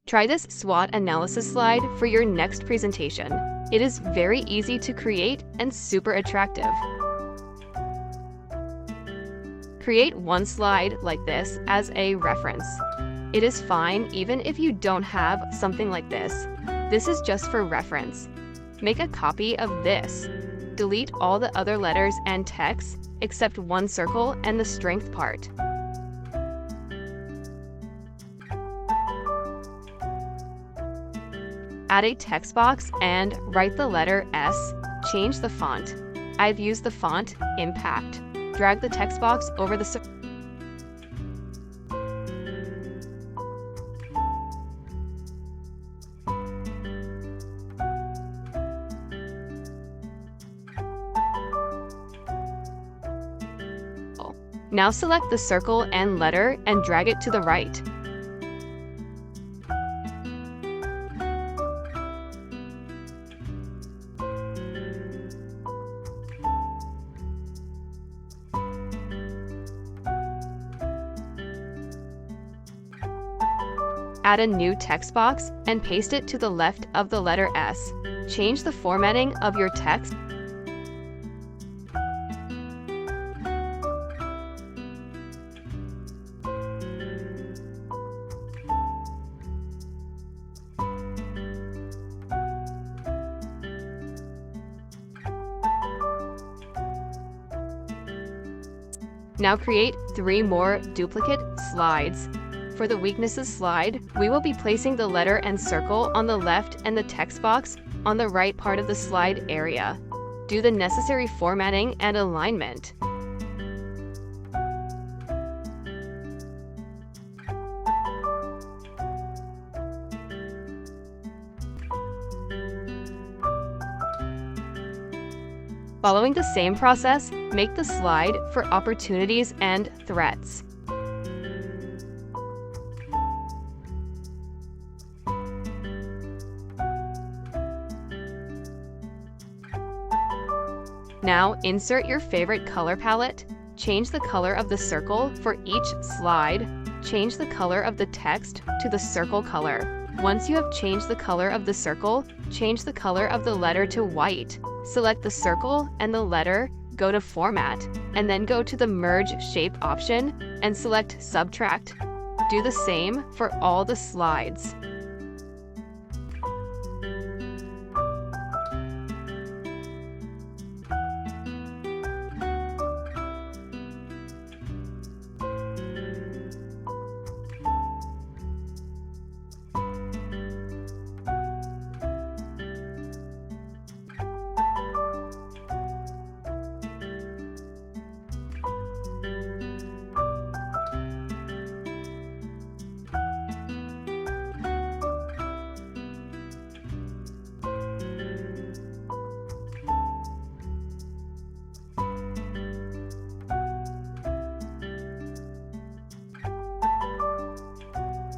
Try this SWOT analysis slide for your next presentation. It is very easy to create and super attractive. Create one slide like this as a reference. It is fine even if you don't have something like this. This is just for reference. Make a copy of this. Delete all the other letters and text except one circle and the strength part. Add a text box and write the letter S. Change the font. I've used the font Impact. Drag the text box over the circle. Now select the circle and letter and drag it to the right. Add a new text box and paste it to the left of the letter S. Change the formatting of your text. Now create 3 more duplicate slides. For the weaknesses slide, we will be placing the letter and circle on the left and the text box on the right part of the slide area. Do the necessary formatting and alignment. Following the same process, make the slide for opportunities and threats. Now insert your favorite color palette. Change the color of the circle for each slide. Change the color of the text to the circle color. Once you have changed the color of the circle, change the color of the letter to white. Select the circle and the letter, go to Format, and then go to the Merge Shape option and select Subtract. Do the same for all the slides.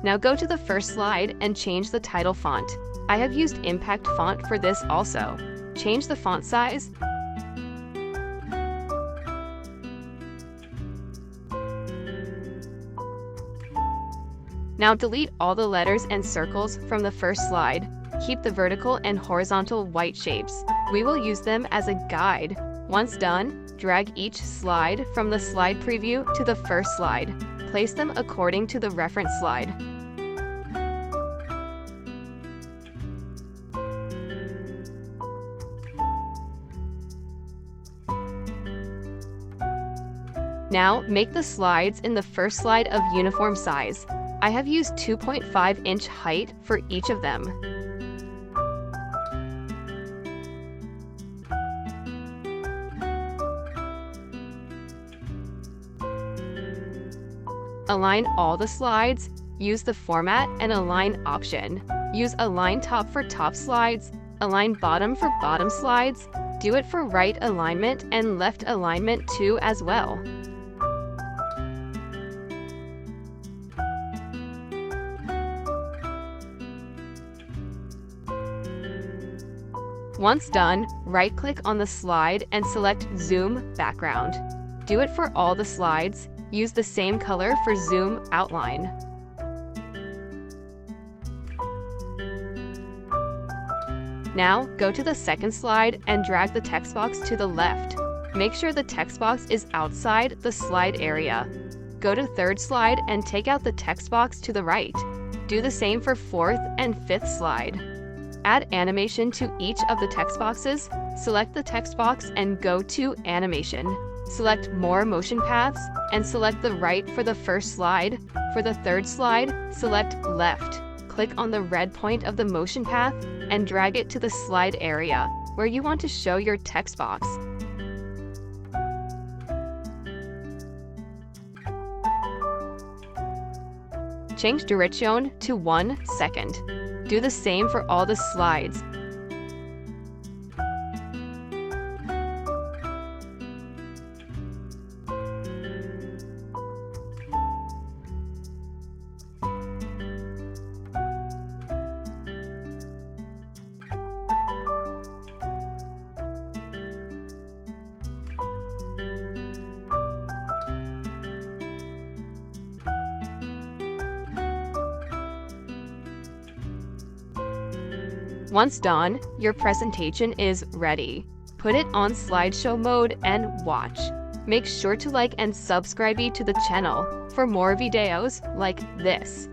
Now go to the first slide and change the title font. I have used Impact font for this also. Change the font size. Now delete all the letters and circles from the first slide. Keep the vertical and horizontal white shapes. We will use them as a guide. Once done, drag each slide from the slide preview to the first slide. Place them according to the reference slide. Now make the slides in the first slide of uniform size. I have used 2.5-inch height for each of them. Align all the slides, use the Format and Align option. Use Align Top for top slides, Align Bottom for bottom slides. Do it for right alignment and left alignment too as well. Once done, right-click on the slide and select Zoom Background. Do it for all the slides. Use the same color for Zoom Outline. Now, go to the second slide and drag the text box to the left. Make sure the text box is outside the slide area. Go to third slide and take out the text box to the right. Do the same for fourth and fifth slide. Add animation to each of the text boxes. Select the text box and go to Animation. Select More Motion Paths and select the right for the first slide. For the third slide, select Left. Click on the red point of the motion path and drag it to the slide area where you want to show your text box. Change duration to 1 second. Do the same for all the slides. Once done, your presentation is ready. Put it on slideshow mode and watch. Make sure to like and subscribe to the channel for more videos like this.